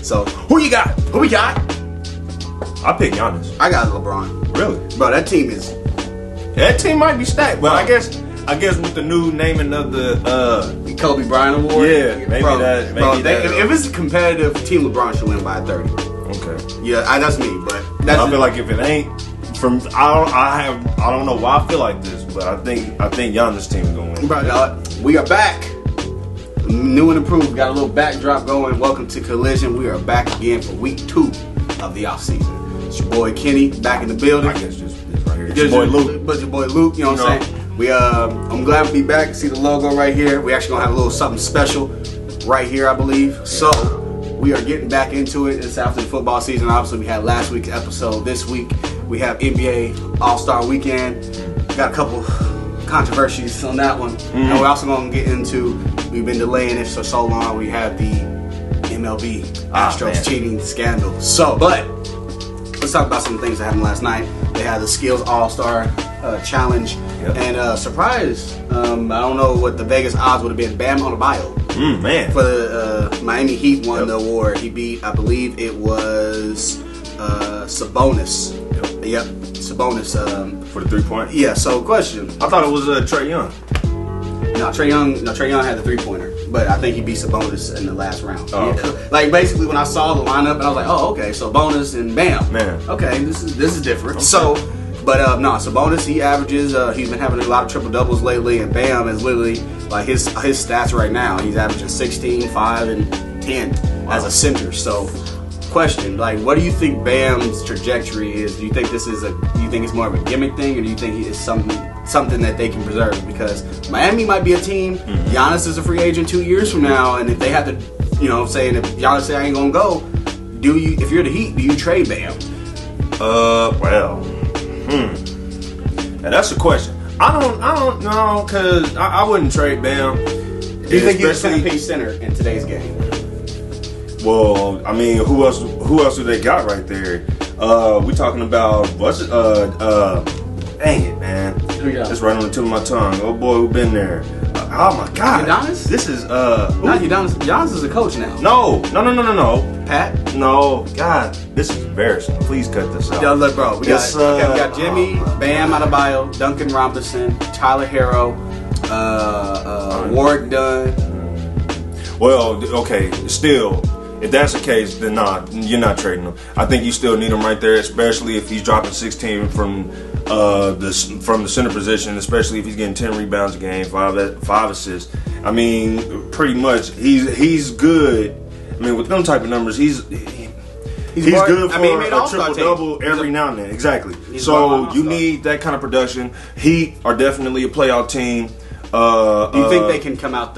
So Who you got? who we got? I pick Giannis. I got LeBron. Really? Bro, that team is. That team might be stacked, but I guess with the new naming of the Kobe Bryant Award. Yeah, maybe that. If it's a competitive, Team LeBron should win by 30. Okay. Yeah, that's me. But that's I feel like if it ain't I don't know why I feel like this, but I think Giannis' team is gonna win. Bro, we are back. New and improved. Got a little backdrop going. Welcome to Collision. We are back again for week 2 of the offseason. It's your boy Kenny back in the building. I guess just right here. It's your boy Luke. But your boy Luke, you know what I'm saying? I'm glad to be back. See the logo right here. We actually gonna have a little something special right here, I believe. So we are getting back into it. It's after the football season. Obviously, we had last week's episode. This week we have NBA All-Star Weekend. Got a couple controversies on that one. And we're also gonna get into, we've been delaying it for so long. We have the MLB Astros cheating scandal. So, but let's talk about some things that happened last night. They had the Skills All-Star Challenge. Yep. And surprise, I don't know what the Vegas odds would have been. Bam Adebayo. Man. For the Miami Heat won the award. He beat, I believe it was Sabonis. Yep, Sabonis. For the 3-point? Yeah, so question. I thought it was Trae Young. No, Trae Young had the 3-pointer. But I think he beat Sabonis in the last round. Oh, okay. Like basically when I saw the lineup and I was like, oh, okay, so Sabonis and Bam. Man. Okay, this is different. Okay. So, but Sabonis, he averages, he's been having a lot of triple doubles lately, and Bam is literally like his stats right now. He's averaging 16, 5, and 10 as a center. So, question, like, what do you think Bam's trajectory is? Do you think do you think it's more of a gimmick thing, or do you think it's something that they can preserve? Because Miami might be a team. Giannis is a free agent 2 years from now, and if they have to, saying if Giannis say I ain't gonna go, if you're the Heat, do you trade Bam? Now that's the question. I don't know, because I wouldn't trade Bam. Do you think he's a centerpiece center in today's game? Well, I mean, who else do they got right there? We talking about dang it, man. It's right on the tip of my tongue. Oh boy, who been there? Oh my God. Udonis? This is Not Udonis. Udonis is a coach now. No. Pat? No. God, this is embarrassing. Please cut this out. Yo, look, bro. We got Jimmy, Bam Adebayo, Duncan Robinson, Tyler Herro, Ward Dunn. Well, okay, still, if that's the case, then you're not trading him. I think you still need him right there, especially if he's dropping 16 from the center position, especially if he's getting 10 rebounds a game, 5 assists. I mean, pretty much he's good. I mean, with them type of numbers, he's good for a triple-double every now and then. Exactly. So you need that kind of production. Heat are definitely a playoff team. Do you think they can come out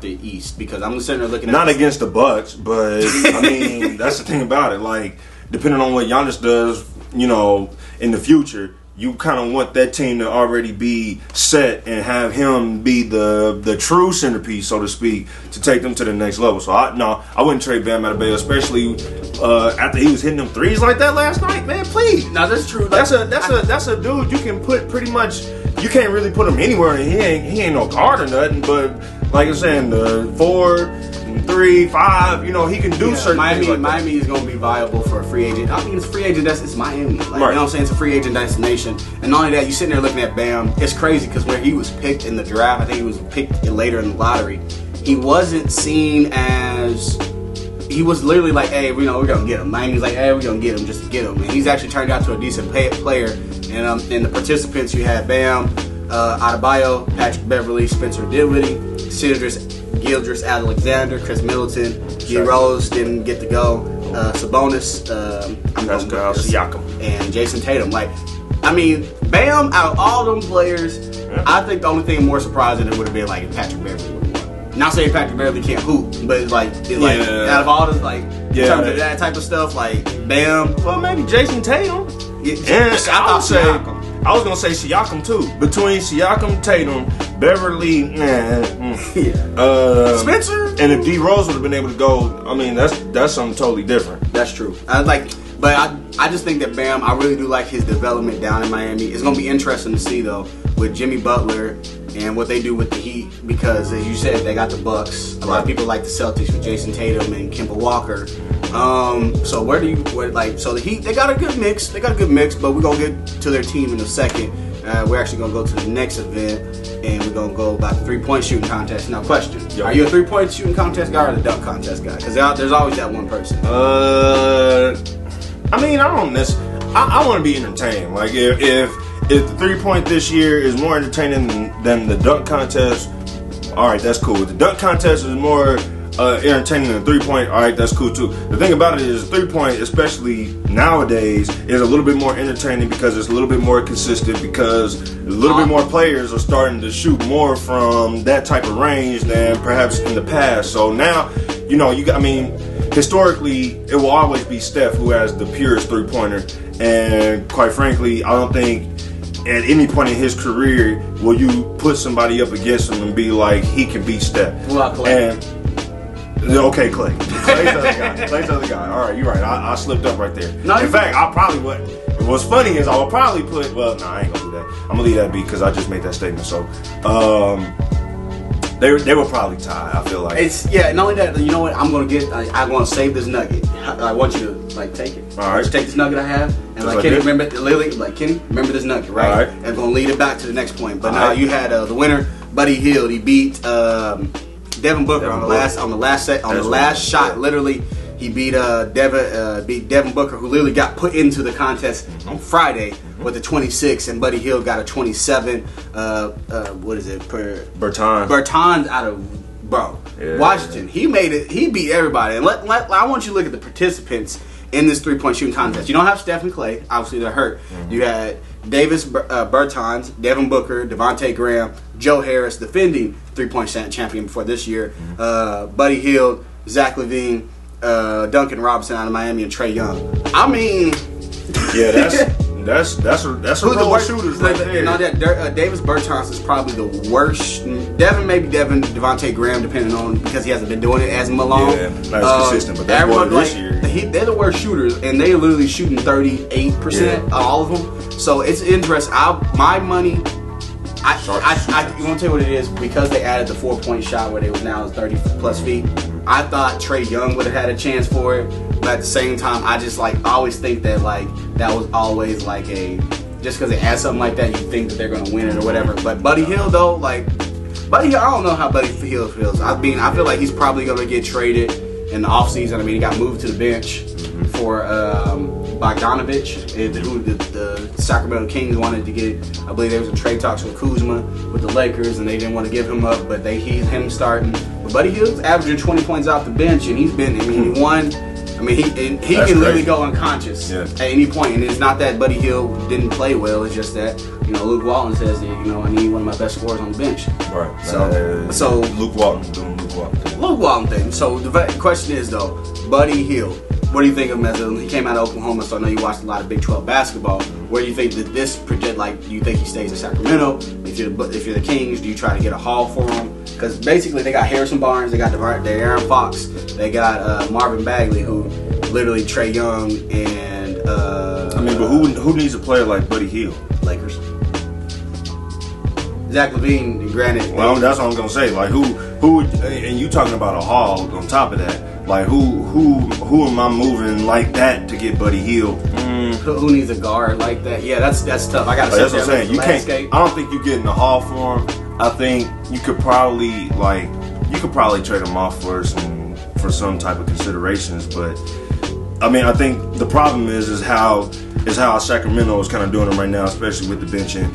the East? Because I'm sitting there looking at not against the Bucks, but I mean that's the thing about it. Like, depending on what Giannis does, in the future, you kind of want that team to already be set and have him be the true centerpiece, so to speak, to take them to the next level. So I wouldn't trade Bam Adebayo, especially after he was hitting them threes like that last night. Man, please. No, that's true. That's a dude you can put pretty much. You can't really put him anywhere. He ain't no guard or nothing. But like I'm saying, the 4, 3, 5, he can do certain things. Like Miami is going to be viable for a free agent. I mean, it's a free agent. It's Miami. Like, right. You know what I'm saying? It's a free agent destination. And not only that, you sitting there looking at Bam. It's crazy because where he was picked in the draft, I think he was picked later in the lottery. He wasn't seen as. He was literally like, hey, we're going to get him. Miami's like, hey, we're going to get him just to get him. And he's actually turned out to a decent player. And in the participants, you had Bam, Adebayo, Patrick Beverly, Spencer Dinwiddie, Gildress Alexander, Chris Middleton, D. Rose didn't get to go, Sabonis, Siakam, and Jason Tatum. Like, I mean, Bam, out of all them players, I think the only thing more surprising it would have been like if Patrick Beverly would have won. Not saying Patrick Beverly can't hoop, but it's like out of all this, like in terms of that type of stuff, like Bam. Well, maybe Jason Tatum. Yeah, I was gonna say Siakam too. Between Siakam, Tatum, Beverly, Spencer, and if D Rose would have been able to go, I mean that's something totally different. That's true. I just think that Bam, I really do like his development down in Miami. It's gonna be interesting to see though with Jimmy Butler and what they do with the Heat, because as you said, they got the Bucks. A lot of people like the Celtics with Jason Tatum and Kemba Walker. So so the Heat, they got a good mix. But we're gonna get to their team in a second. We're actually gonna go to the next event, and we're gonna go about the 3-point shooting contest. Now, question: Are you a 3-point shooting contest guy or the dunk contest guy? Because there's always that one person. I mean, I don't necessarily. I want to be entertained. Like if the 3-point this year is more entertaining than the dunk contest, all right, that's cool. If the dunk contest is more entertaining than the 3-point, all right, that's cool too. The thing about it is 3-point, especially nowadays, is a little bit more entertaining because it's a little bit more consistent, because a little bit more players are starting to shoot more from that type of range than perhaps in the past. So now, historically, it will always be Steph who has the purest 3-pointer, and quite frankly, I don't think at any point in his career will you put somebody up against him and be like, he can beat Steph. Clay. Okay, Clay. Clay's the other guy. All right, you're right. I slipped up right there. No, in fact, I probably would. What's funny is I would probably put. Well, no, I ain't gonna do that. I'm gonna leave that be because I just made that statement. So, they will probably tie. I feel like not only that. You know what? I'm gonna save this nugget. I want you to take it. All right. Just take this nugget I have, and Kenny, remember this nugget, right? All right. And I'm gonna lead it back to the next point. But now you had the winner, Buddy Hield. He beat Devin Booker on the last shot. Literally, he beat Devin Booker, who literally got put into the contest on Friday with a 26, and Buddy Hield got a 27. What is it? Bertans out of Washington. He made it. He beat everybody. And I want you to look at the participants in this 3-point shooting contest. You don't have Steph and Clay. Obviously, they're hurt. You had Davis Bertans, Devin Booker, Devontae Graham, Joe Harris, defending 3-point champion before this year, Buddy Hield, Zach LaVine, Duncan Robinson out of Miami, and Trae Young. I mean, yeah, that's a row of shooters right there. Davis Bertans is probably the worst. Devin, Devontae Graham, depending on, because he hasn't been doing it as long. Yeah, not as consistent, but that boy this year. They're the worst shooters, and they're literally shooting 38%, all of them. So it's interesting. My money. You want to tell you what it is? Because they added the 4-point shot where they was now 30 plus feet. I thought Trae Young would have had a chance for it, but at the same time, I just always think that that was always just because they add something like that, you think that they're gonna win it or whatever. But Buddy Hield though, I don't know how Buddy Hield feels. I feel like he's probably gonna get traded in the offseason. I mean, he got moved to the bench for Bogdanovich, who the Sacramento Kings wanted to get. I believe there was a trade talks with Kuzma with the Lakers, and they didn't want to give him up, but him starting. But Buddy Hield's averaging 20 points off the bench, and he won. He can literally go unconscious at any point, and it's not that Buddy Hield didn't play well. It's just that Luke Walton says that I need one of my best scorers on the bench. Right. So Luke Walton doing Luke Walton thing. Luke Walton thing. So the question is though, Buddy Hield. What do you think of him he came out of Oklahoma? So I know you watched a lot of Big 12 basketball. Where do you think that this project? Do you think he stays in Sacramento? If you're the Kings, do you try to get a haul for him? Because basically they got Harrison Barnes, they got De'Aaron Fox, they got Marvin Bagley, who literally Trae Young and. But who needs a player like Buddy Hield? Lakers. Zach LaVine, granted. Well, that's what I'm gonna say. Who? And you talking about a haul on top of that? Who am I moving like that to get Buddy Hield? Who needs a guard like that? Yeah, that's tough. I gotta say that's what I'm saying. You can't. I don't think you're getting a haul for him. I think you could probably trade him off for some type of considerations. But I think the problem is how Sacramento is kind of doing him right now, especially with the benching.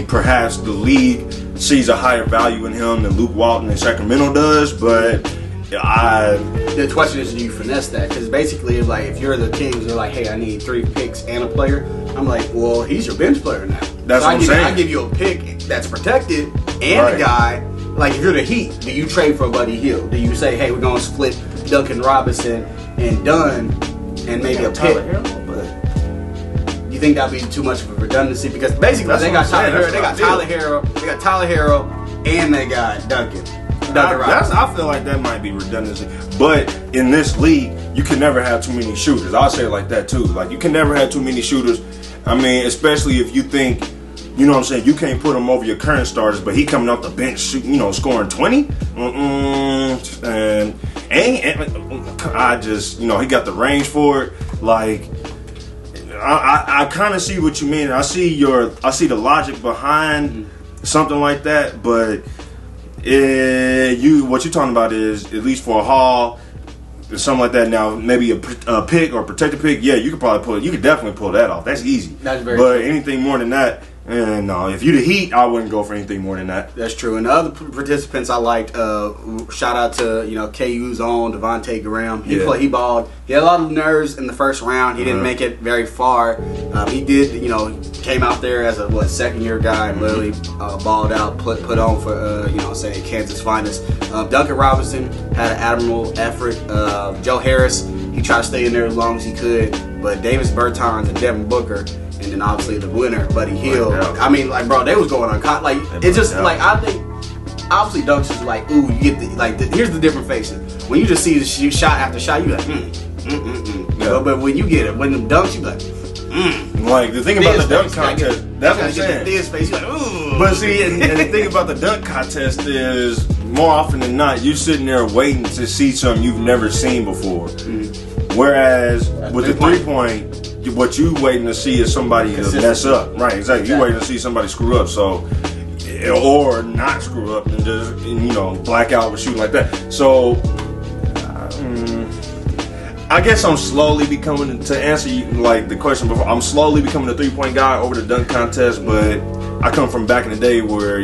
Perhaps the league sees a higher value in him than Luke Walton and Sacramento does, but. The question is, do you finesse that? Because basically, if you're the Kings, you're like, hey, I need 3 picks and a player. I'm like, well, he's your bench player now. That's what I'm saying. I give you a pick that's protected and a guy. If you're the Heat, do you trade for Buddy Hield? Do you say, hey, we're going to split Duncan Robinson and Dunn and maybe a pick? You think that'd be too much of a redundancy? Because basically, they got Tyler Hero, and they got Duncan. I feel like that might be redundancy, but in this league, you can never have too many shooters. I'll say it like that too. You can never have too many shooters. Especially if you think You know what I'm saying? You can't put him over your current starters, but he coming off the bench, scoring 20. And I just, he got the range for it. Like, I kind of see what you mean. I see the logic behind something like that, but what you're talking about is, at least for a haul, something like that. Now, maybe a pick or protected pick, yeah, you could definitely pull that off. That's easy. That's very But true. anything more than that, no. If you the Heat, I wouldn't go for anything more than that. That's true. And the other participants I liked, shout out to KU's own Devontae Graham. He balled. He had a lot of nerves in the first round. He didn't make it very far. He did, came out there as a second-year guy and literally balled out, put on for Kansas finest. Duncan Robinson had an admirable effort. Joe Harris, he tried to stay in there as long as he could, but Davis Bertans and Devin Booker. And then obviously the winner, Buddy Hield. I mean, like, bro, they was going on. Like, it's just like, I think obviously dunks is like, ooh, you get here's the different faces. When you just see the shot after shot, you like, Yeah. But when you get it, when the dunks, you like, Like, the thing about the dunk contest, that's what I'm saying. This face, you like, ooh. But see, and the thing about the dunk contest is, more often than not, you're sitting there waiting to see something you've never seen before. Whereas with the 3-point, what you waiting to see is somebody mess up. Right, exactly. You waiting to see somebody screw up, or not screw up and just black out with shooting like that. So I guess I'm slowly becoming, to answer you, like the question before, I'm slowly becoming a 3-point guy over the dunk contest, but I come from back in the day where,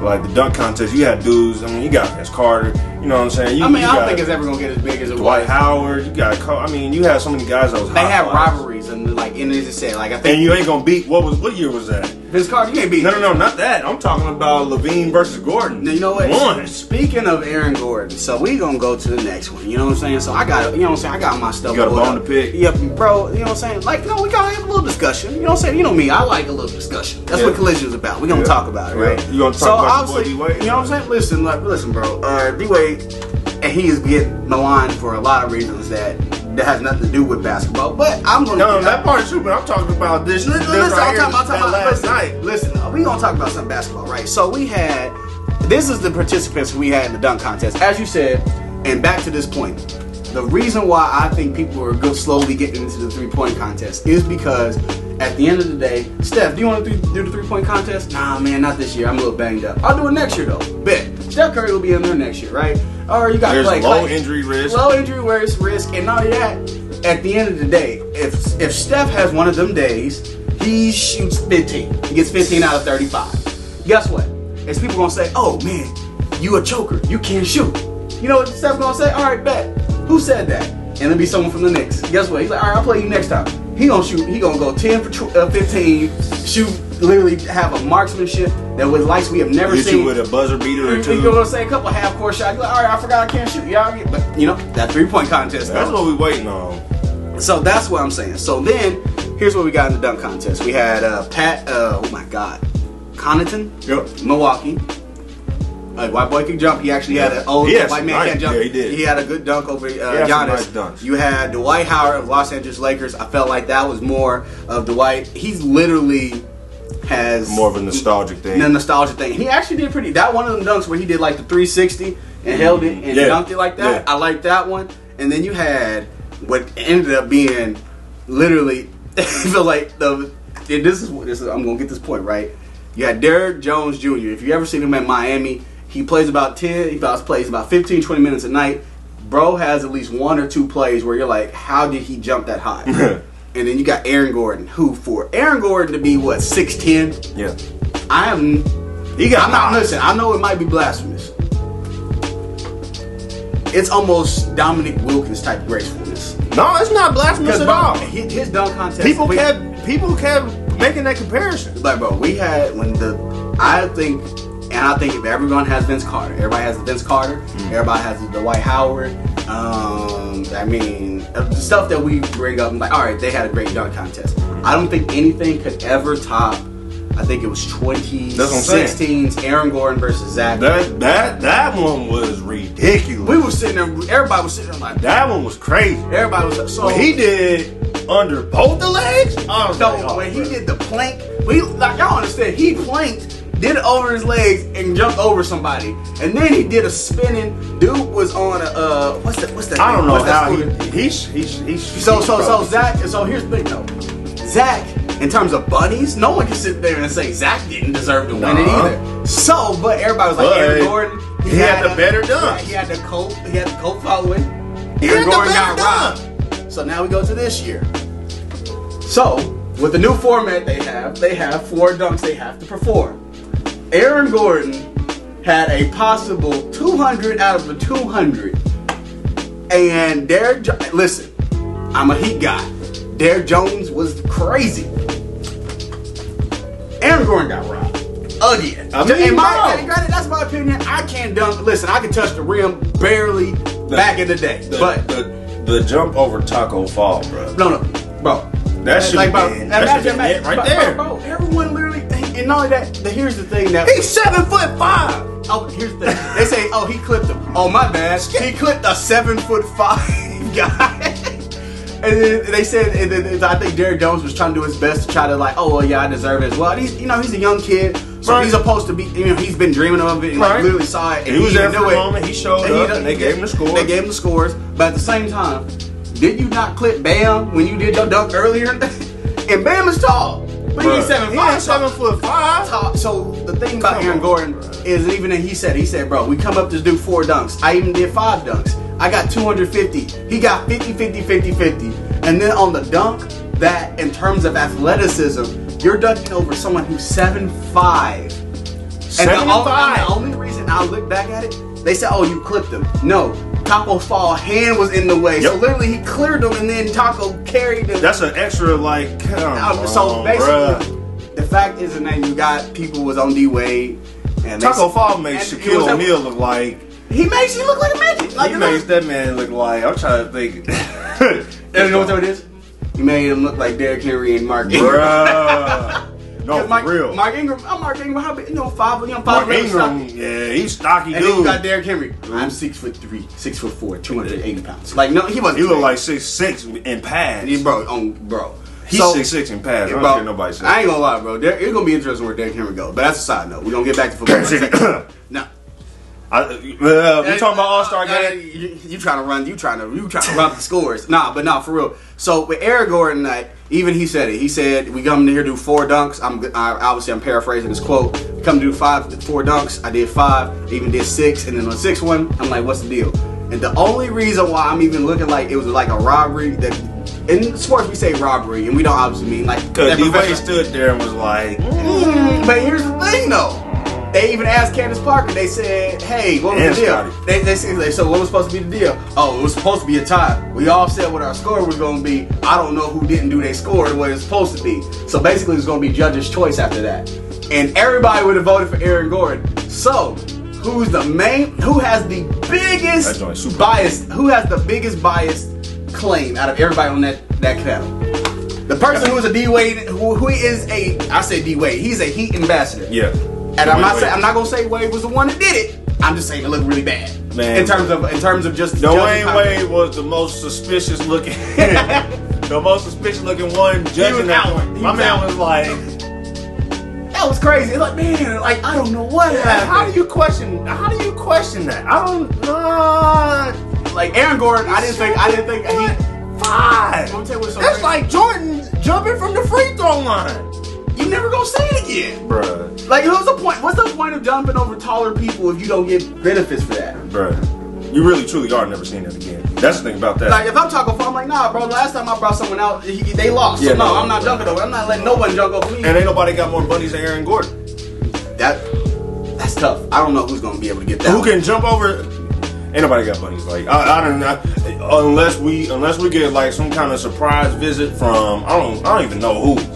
like the dunk contest, you had dudes, you got Vince Carter, you know what I'm saying? I don't think it's ever going to get as big as it Dwight was. Howard, you had so many guys that was hot. They have rivalries, and as I said, like, I think. And you ain't going to beat, what year was that? Vince Carter, you ain't beat. No, not that. I'm talking about Levine versus Gordon. Now, you know what? One. Speaking of Aaron Gordon, so we gonna go to the next one. You know what I'm saying? So I got, I got my stuff. You got a pulled bone up. to pick? Yep, bro. You know what I'm saying? Like, we gotta have a little discussion. You know what I'm saying? You know me, I like a little discussion. That's what Collision's about. We gonna talk about it, right? You gonna talk about your boy D-Wade? You know what I'm saying? Listen, bro. D-Wade, and he is getting maligned for a lot of reasons that has nothing to do with basketball. But I'm gonna. No, that part's true, but I'm talking about this. Listen, right I'm talking about last night. Listen, we gonna talk about some basketball, right? So this is the participants we had in the dunk contest, as you said. And back to this point, the reason why I think people are slowly getting into the 3-point contest is because at the end of the day, Steph, do you want to do the 3-point contest? Nah, man, not this year. I'm a little banged up. I'll do it next year though. Bet. Steph Curry will be in there next year, right? Or you got There's Clay. low injury risk. Low injury risk, and not only that, at the end of the day, if Steph has one of them days, he shoots 15. He gets 15 out of 35. Guess what? It's people gonna say, "Oh man, you a choker. You can't shoot." You know what Steph's gonna say? All right, bet. Who said that? And it'll be someone from the Knicks. Guess what? He's like, "All right, I'll play you next time." He gonna shoot. He gonna go 10 for 15. Shoot. Literally have a marksmanship that with likes we have never Hit seen. you with a buzzer beater or two. You're gonna say a couple half-court shots. You're like, all right, I forgot I can't shoot. But that 3-point contest. That's what we waiting on. So that's what I'm saying. So then, here's what we got in the dunk contest. We had Pat. Oh my God, Connaughton. Yep. Milwaukee. White boy can jump. He actually had an old white man can't jump. Yeah, he did. He had a good dunk over some Giannis. nice dunks. You had Dwight Howard of Los Angeles Lakers. I felt like that was more of Dwight. He's literally has More of a nostalgic thing. The nostalgia thing. He actually did pretty. That one of them dunks where he did like the 360 and held it and dunked it like that. Yeah. I like that one. And then you had what ended up being literally. I feel like I'm gonna get this point right. You had Derrick Jones Jr. If you ever seen him at Miami, he plays about 15, 20 minutes a night. Bro has at least 1 or 2 plays where you're like, how did he jump that high? And then you got Aaron Gordon, who for Aaron Gordon to be 6'10", Yeah. listen, I know it might be blasphemous. It's almost Dominic Wilkins type gracefulness. No, it's not blasphemous at all. His dunk contest. People kept making that comparison. Like, bro, we had I think if everyone has Vince Carter, everybody has the Vince Carter, everybody has the Dwight Howard. The stuff that we bring up, I'm like, all right, they had a great dunk contest. I don't think anything could ever top. I think it was 2016's Aaron Gordon versus Zach. That one was ridiculous. We were sitting there. Everybody was sitting there like that one was crazy. Everybody was so. What he did, under both the legs. I was like, So oh, when he bro. did the plank, like y'all understand, he planked, did it over his legs, and jumped over somebody, and then he did a spinning. Dude was on a what's that? I don't know what's that how scooter? he's So Zach. So here's the thing though, Zach. In terms of bunnies, no one can sit there and say Zach didn't deserve to win it Nah. either. So, but everybody was like But Aaron Gordon. he had the better dunks. He had the coat. He had the coat following. He Aaron had the Gordon better got robbed. So now we go to this year. So with the new format they have 4 dunks they have to perform. Aaron Gordon had a possible 200 out of the 200, and listen, I'm a Heat guy. Derrick Jones was crazy. Aaron Gordon got robbed again. I mean, And bro. granted, that's my opinion. I can't dunk. Listen, I can touch the rim barely back in the day, but the jump over Taco Fall, bro. no, bro. That should Like, have bro, been it right there. Bro, everyone literally, and not only that, here's the thing that He's 7'5". oh, here's the thing. They say, oh, he clipped him. Oh, my bad. He clipped a 7'5" guy. And then they said, I think Derrick Jones was trying to do his best to try to like, oh, well, yeah, I deserve it as well. He's a young kid, so Right. he's supposed to be, he's been dreaming of it and like Right. literally saw it. And He was there even for knew the moment. He showed up, and they gave him the scores. They gave him the scores, but at the same time, did you not clip Bam when you did your dunk earlier? And Bam is tall, but Bruh, he's 7'5". He ain't 7'5". Top. So the thing about Come Aaron on, Gordon bro. is even that he said, bro, we come up to do 4 dunks. I even did 5 dunks. I got 250. He got 50, 50, 50, 50. And then on the dunk, that in terms of athleticism, you're dunking over someone who's 7'5". And the only reason I look back at it, they said, oh, you clipped him. No. Taco Fall hand was in the way. So Yep. literally he cleared him and then Taco carried him. That's an extra like. Come So on, basically, bruh. the fact is, and then you got people was on D Wade, and they Taco said- Fall made and it Shaquille was a- O'Neal look like. He makes you look like a midget. Like He makes that man look like. I'm trying to think. You know what it is? You made him look like Derrick Henry and Mark Ingram. Bruh. No, Mark, for real. Mark Ingram. I'm Mark Ingram. How big? Five. Mark Ingram, yeah, he's stocky And then you dude. got Derrick Henry. I'm 6'3", 6'4", 280 pounds. Like no, he wasn't. He look big. like 6'6" in pads. bro. He's So- 6'6" in pads. I don't Bro, care nobody says. I ain't gonna lie, bro. It's gonna be interesting where Derrick Henry goes. But that's a side note. We're gonna get back to football. in a second. No. We talking about All-Star game. You trying to run the scores. Nah, for real. So with Aaron Gordon, like, even he said it. He said, we come here to do 4 dunks. I'm paraphrasing his quote. We come to do 4 dunks. I did 5, even did 6, and then on the 6th one, I'm like, what's the deal? And the only reason why I'm even looking like it was like a robbery, that in sports we say robbery, and we don't obviously mean like Cause that D-Wade professional- stood there and was like, But here's the thing, though. They even asked Candace Parker. They said, "Hey, what was And the deal?" Scotty. They said, "What was supposed to be the deal?" Oh, it was supposed to be a tie. We all said what our score was going to be. I don't know who didn't do their score the way it's supposed to be. So basically, it's going to be judge's choice after that. And everybody would have voted for Aaron Gordon. So, who has the That biggest joint's super bias? Who has the biggest bias claim out of everybody on that panel? The person who is a D Wade, who is I say D Wade. He's a Heat ambassador. yeah. And I'm Wade. not gonna say Wade was the one that did it. I'm just saying it looked really bad. Man. In terms of just Dwayne Wade was the most suspicious looking, one judging that out. point. He My was man out. was like, That was crazy. It's like, man, like I don't know what happened. how do you question that? I don't know. Like Aaron Gordon, I didn't think he. 5. Let me tell you what's so That's crazy. like Jordan jumping from the free throw line. You never gonna say it again. Bruh. Like what's the point? What's the point of jumping over taller people if you don't get benefits for that? Bruh. You really truly are never seeing it again. That's the thing about that. Like if I'm talking, I'm like, nah, bro. Last time I brought someone out, they lost. Yeah, so no, no, I'm not jumping over. I'm not letting no one jump over me. And ain't nobody got more bunnies than Aaron Gordon. That's tough. I don't know who's gonna be able to get that. Who one. can jump over? Ain't nobody got bunnies. Like I don't know, unless we get like some kind of surprise visit from I don't even know who.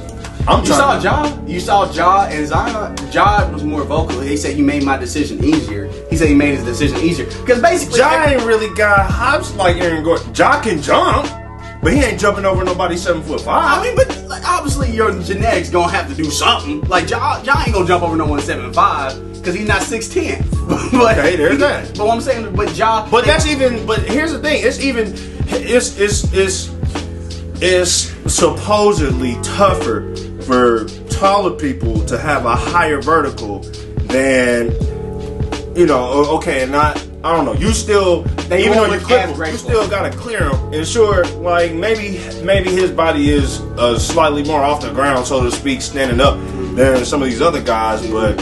You saw Ja and Zion. Ja was more vocal. He said he made my decision easier. He said he made his decision easier because basically, Ja ain't really got hops like Aaron Gordon. Ja can jump, but he ain't jumping over nobody 7'5". I mean, but like, obviously your genetics gonna have to do something. Like Ja ain't gonna jump over no one 7'5" because he's not 6'10". But, Okay, there's that. But what I'm saying, but Ja. But that's even. But here's the thing. It's it's supposedly tougher for taller people to have a higher vertical than, okay, and I don't know. You still, even though you clip him, you still gotta clear him. And sure, like maybe his body is slightly more off the ground, so to speak, standing up than some of these other guys. But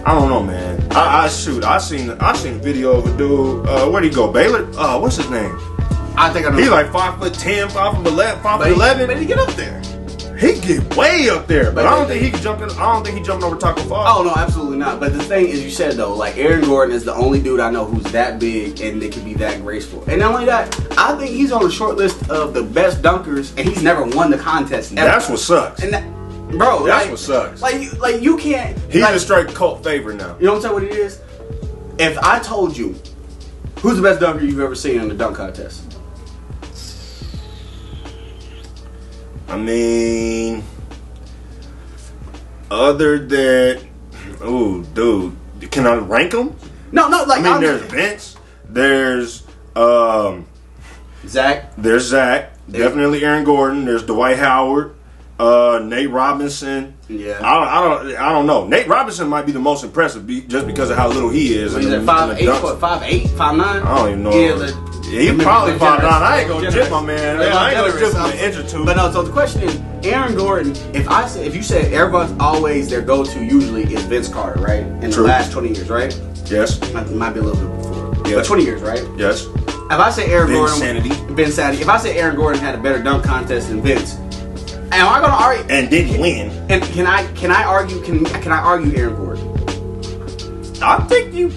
I don't know, man. I seen a video of a dude. Where'd he go? Baylor? What's his name? I think I know. He's like 5'10", 5'11", 5'11". But he get up there. He get way up there, but I don't think he can jump. I don't think he jumping over Taco Fall. Oh no, absolutely not. But the thing is, you said though, like Aaron Gordon is the only dude I know who's that big and they can be that graceful. And not only that, I think he's on the short list of the best dunkers, and he's never won the contest. Ever. That's what sucks. And bro, that's what sucks. Like you can't. He's a straight cult favorite now. You know what I'm saying? What it is? If I told you, who's the best dunker you've ever seen in the dunk contest? I mean, other than, dude, can I rank them? No, like I mean, there's Vince, there's Zach, definitely Aaron Gordon, there's Dwight Howard, Nate Robinson. Yeah, I don't know. Nate Robinson might be the most impressive just because of how little he is. He's at 5'8", 5'9". I don't even know. Yeah, he's probably 5'9". I ain't gonna tip my man. I ain't gonna tip him an inch or two. But no, so the question is, Aaron Gordon. If you said everyone's always their go-to usually is Vince Carter, right? In the last 20 years, right? Yes. Might be a little bit before. Yes. But 20 years, right? Yes. If I say Aaron Gordon, Vince Sanity. If I say Aaron Gordon had a better dunk contest than Vince, am I gonna argue? And didn't win. And can I argue? Can I argue Aaron Gordon? I think you.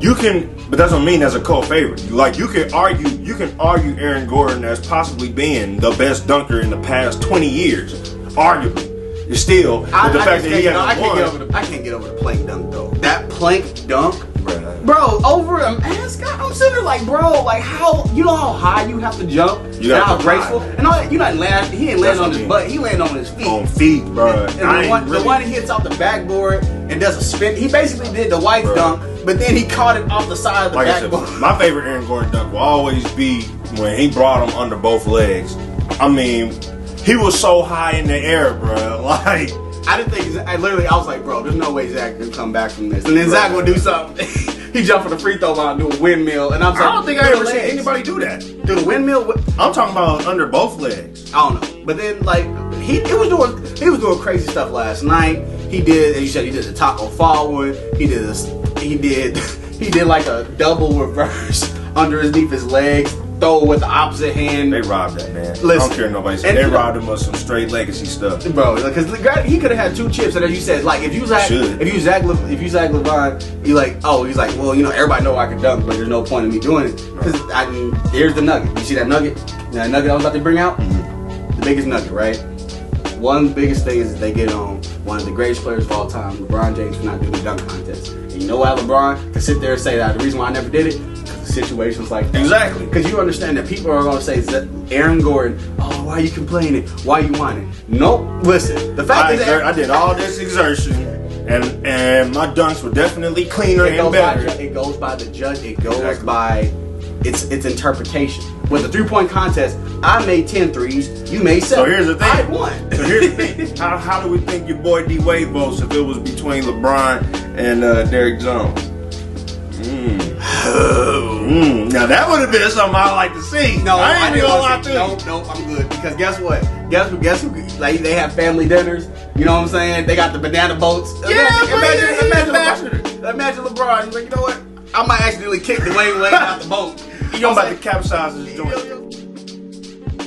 You can. But that doesn't mean as a cult favorite. Like you can argue Aaron Gordon as possibly being the best dunker in the past 20 years, arguably. It's still the fact that he hasn't won. I can't get over the plank dunk though. That plank dunk, Bruh. bro, over a mascot. I'm sitting there like, bro, like how how high you have to jump, and how graceful, and all that. He didn't land on his butt. He landed on his feet. On feet, bro. And the one he hits off the backboard and does a spin. He basically did the White dunk, but then he caught it off the side of the backboard. I said, my favorite Aaron Gordon dunk will always be when he brought him under both legs. I mean, he was so high in the air, bro. Like I didn't think. I was like, bro, there's no way Zach can come back from this. And then Zach would do something. He jumped from the free throw line, do a windmill, and I don't think I ever seen anybody do that. Do the windmill? I'm talking about under both legs. I don't know, but then like he was doing crazy stuff last night. He did, as you said, he did the Taco Fall one. He did like a double reverse underneath his legs. Throw with the opposite hand. They robbed that man. Listen, I don't care nobody said. They robbed him of some straight legacy stuff, bro. Because he could have had 2 chips, and as you said, like if you Zach Levine, he's like, well, everybody know I can dunk, but there's no point in me doing it. Because here's the nugget. You see that nugget? That nugget I was about to bring out. Mm-hmm. The biggest nugget, right? One of the biggest things is they get on one of the greatest players of all time, LeBron James, for not doing the dunk contest. And you know why LeBron can sit there and say that the reason why I never did it? Situations like that. Exactly. Because you understand that people are going to say, Aaron Gordon, oh, why are you complaining? Why you whining? Nope. Listen, the fact is that I did all this exertion, and my dunks were definitely cleaner and better. It goes by the judge. It goes by its interpretation. With the 3-point contest, I made 10 threes. You made 7. So here's the thing. I won. So here's the thing. How do we think your boy D Wade votes if it was between LeBron and Derrick Jones? Now that would have been something I'd like to see. No, I ain't gonna lie to you. Nope, I'm good. Because guess what? Guess who? Like they have family dinners. You know what I'm saying? They got the banana boats. Yeah, imagine LeBron. He's like, you know what? I might accidentally kick Dwayne Wade out the boat. I'm about to capsize this joint.